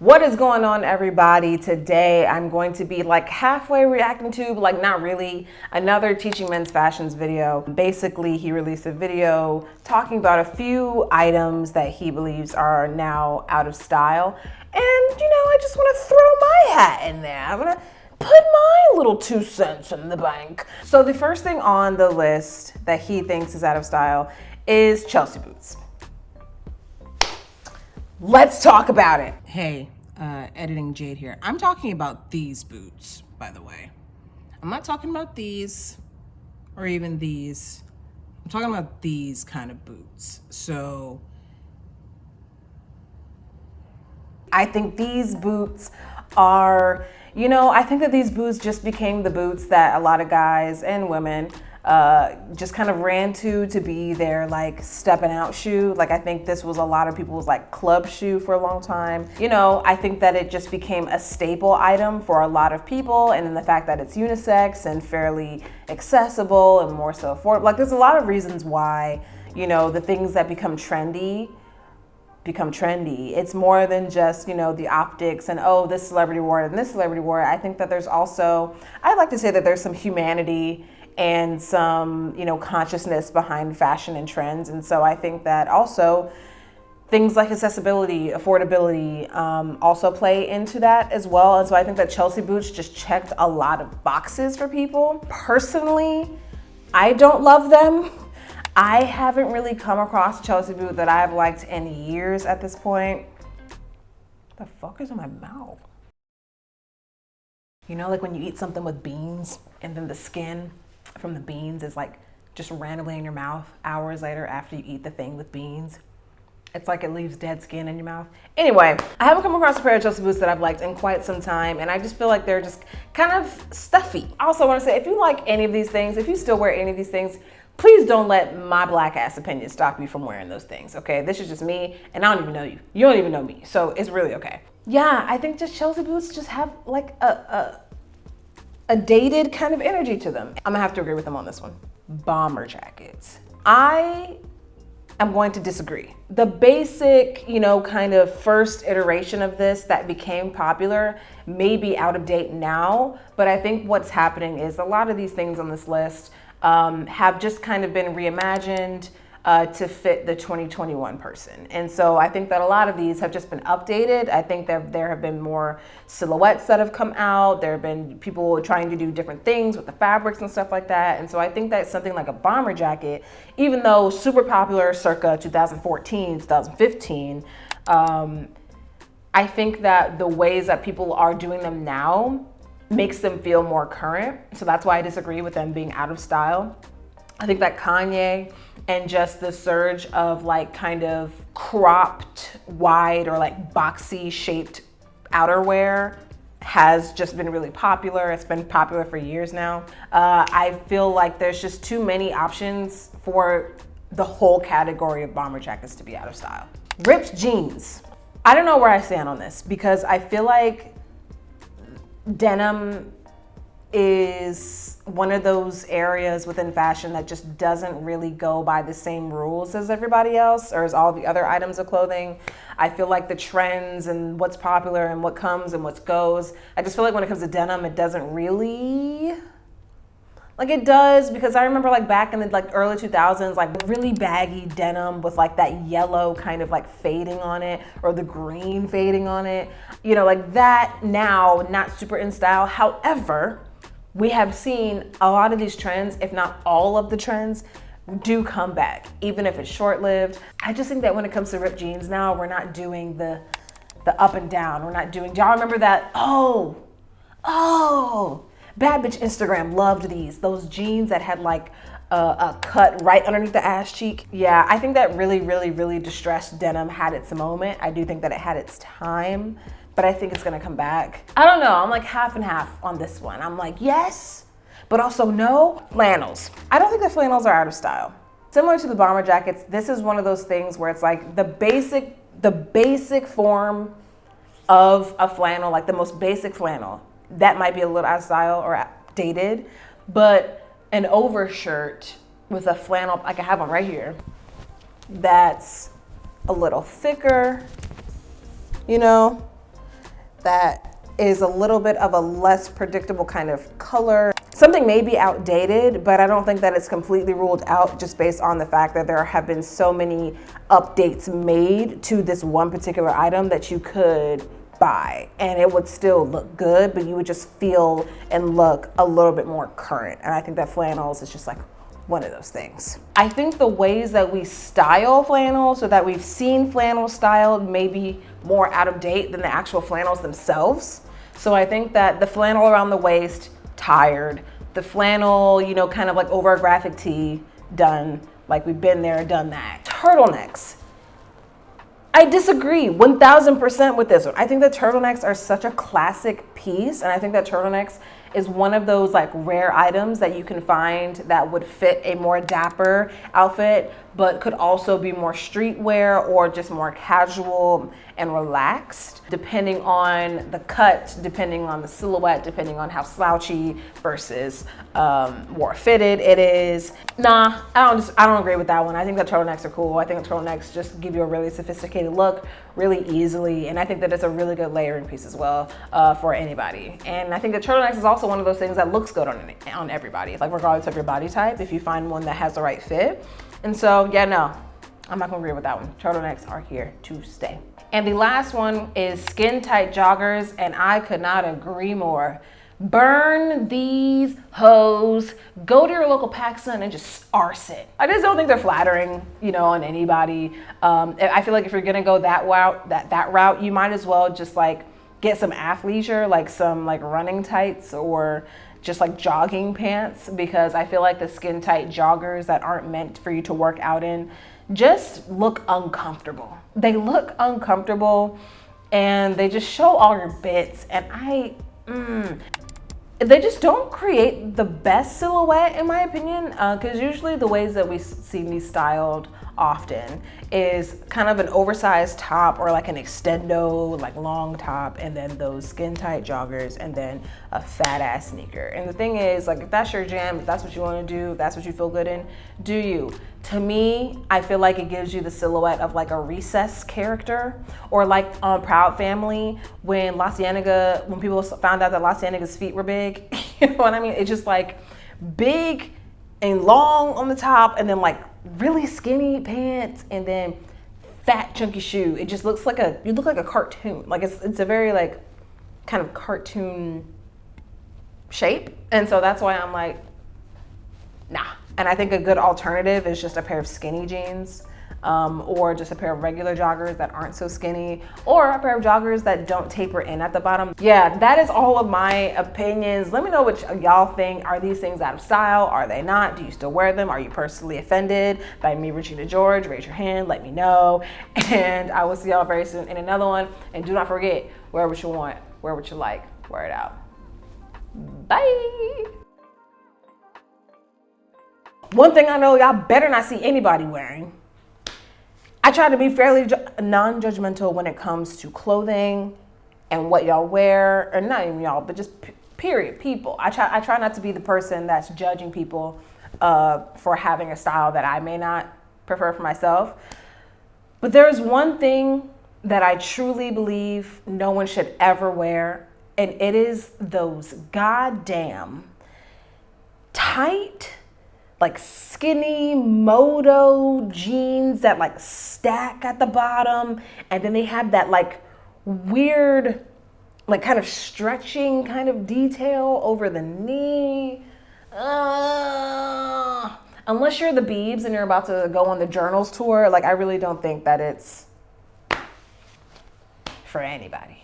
What is going on, everybody? Today I'm going to be like halfway reacting to, but like not really, another Teaching Men's Fashions video. Basically, he released a video talking about a few items that he believes are now out of style. And you know, I just want to throw my hat in there. I'm gonna put my little 2 cents in the bank. So the first thing on the list that he thinks is out of style is Chelsea boots. Let's talk about it. Hey, editing Jade here. I'm talking about these boots, by the way. I'm not talking about these or even these. I'm talking about these kind of boots. So I think these boots are, you know, I think that these boots just became the boots that a lot of guys and women just kind of ran to be their like stepping out shoe. Like I think this was a lot of people's like club shoe for a long time. You know, I think that it just became a staple item for a lot of people, and then the fact that it's unisex and fairly accessible and more so affordable. Like there's a lot of reasons why, you know, the things that become trendy. It's more than just, you know, the optics and, oh, this celebrity wore it and this celebrity wore it. I think that there's also, I like to say that there's some humanity and some, you know, consciousness behind fashion and trends. And so I think that also things like accessibility, affordability also play into that as well. And so I think that Chelsea boots just checked a lot of boxes for people. Personally, I don't love them. I haven't really come across a Chelsea boot that I've liked in years at this point. The fuck is in my mouth? You know, like when you eat something with beans and then the skin from the beans is like just randomly in your mouth hours later after you eat the thing with beans. It's like it leaves dead skin in your mouth. Anyway, I haven't come across a pair of Chelsea boots that I've liked in quite some time, and I just feel like they're just kind of stuffy. I also want to say, if you like any of these things, if you still wear any of these things, please don't let my black ass opinion stop you from wearing those things, okay? This is just me, and I don't even know you. You don't even know me, so it's really okay. Yeah, I think just Chelsea boots just have like a dated kind of energy to them. I'm gonna have to agree with them on this one. Bomber jackets. I am going to disagree. The basic, you know, kind of first iteration of this that became popular may be out of date now, but I think what's happening is a lot of these things on this list have just kind of been reimagined to fit the 2021 person. And so I think that a lot of these have just been updated. I think that there have been more silhouettes that have come out. There have been people trying to do different things with the fabrics and stuff like that. And so I think that something like a bomber jacket, even though super popular circa 2014, 2015, I think that the ways that people are doing them now makes them feel more current. So that's why I disagree with them being out of style. I think that Kanye and just the surge of like kind of cropped, wide or like boxy shaped outerwear has just been really popular. It's been popular for years now. I feel like there's just too many options for the whole category of bomber jackets to be out of style. Ripped jeans. I don't know where I stand on this because I feel like denim is one of those areas within fashion that just doesn't really go by the same rules as everybody else or as all the other items of clothing. I feel like the trends and what's popular and what comes and what goes, I just feel like when it comes to denim, it doesn't really, like it does, because I remember like back in the like early 2000s, like really baggy denim with like that yellow kind of like fading on it or the green fading on it, you know, like that now, not super in style. However, we have seen a lot of these trends, if not all of the trends, do come back, even if it's short-lived. I just think that when it comes to ripped jeans now, we're not doing the up and down. We're not doing, do y'all remember that? Oh, Bad Bitch Instagram loved those jeans that had like a cut right underneath the ass cheek. Yeah, I think that really distressed denim had its moment. I do think that it had its time, but I think it's gonna come back. I don't know, I'm like half and half on this one. I'm like, yes, but also no. Flannels. I don't think the flannels are out of style. Similar to the bomber jackets, this is one of those things where it's like the basic form of a flannel, like the most basic flannel, that might be a little out of style or outdated, but an overshirt with a flannel, like I have one right here, that's a little thicker, you know, that is a little bit of a less predictable kind of color. Something may be outdated, but I don't think that it's completely ruled out just based on the fact that there have been so many updates made to this one particular item that you could buy and it would still look good, but you would just feel and look a little bit more current. And I think that flannels is just like one of those things. I think the ways that we style flannels, or that we've seen flannels styled, may be more out of date than the actual flannels themselves. So I think that the flannel around the waist, tired. The flannel, you know, kind of like over a graphic tee, done. Like we've been there, done that. Turtlenecks. I disagree 1000% with this one. I think that turtlenecks are such a classic piece, and I think that turtlenecks is one of those like rare items that you can find that would fit a more dapper outfit, but could also be more streetwear or just more casual and relaxed, depending on the cut, depending on the silhouette, depending on how slouchy versus more fitted it is. Nah, I don't agree with that one. I think that turtlenecks are cool. I think that turtlenecks just give you a really sophisticated look really easily, and I think that it's a really good layering piece as well for anybody. And I think that turtlenecks is also one of those things that looks good on everybody, like regardless of your body type, if you find one that has the right fit. And so, yeah, no, I'm not gonna agree with that one. Turtlenecks are here to stay. And the last one is skin tight joggers, and I could not agree more. Burn these hoes. Go to your local PacSun and just arse it. I just don't think they're flattering, you know, on anybody. I feel like if you're gonna go that route, you might as well just like get some athleisure, like some like running tights or just like jogging pants, because I feel like the skin tight joggers that aren't meant for you to work out in just look uncomfortable. They look uncomfortable and they just show all your bits, and they just don't create the best silhouette in my opinion, because usually the ways that we see these styled often is kind of an oversized top or like an extendo, like long top, and then those skin tight joggers, and then a fat ass sneaker. And the thing is, like, if that's your jam, if that's what you want to do, if that's what you feel good in, do you. To me, I feel like it gives you the silhouette of like a Recess character, or like on Proud Family when people found out that La Cienaga's feet were big. You know what I mean? It's just like big and long on the top, and then like really skinny pants, and then fat chunky shoe. It just looks like you look like a cartoon. Like it's a very like kind of cartoon shape. And so that's why I'm like, nah. And I think a good alternative is just a pair of skinny jeans, or just a pair of regular joggers that aren't so skinny, or a pair of joggers that don't taper in at the bottom. Yeah, that is all of my opinions. Let me know what y'all think. Are these things out of style? Are they not? Do you still wear them? Are you personally offended by me, Regina George? Raise your hand, let me know. And I will see y'all very soon in another one. And do not forget, wear what you want, wear what you like, wear it out. Bye. One thing I know y'all better not see anybody wearing. I try to be fairly non-judgmental when it comes to clothing and what y'all wear, or not even y'all, but just period, people. I try not to be the person that's judging people for having a style that I may not prefer for myself. But there's one thing that I truly believe no one should ever wear, and it is those goddamn tight, like skinny moto jeans that like stack at the bottom, and then they have that like weird, like kind of stretching kind of detail over the knee. Unless you're the Biebs and you're about to go on the Journals tour, like I really don't think that it's for anybody.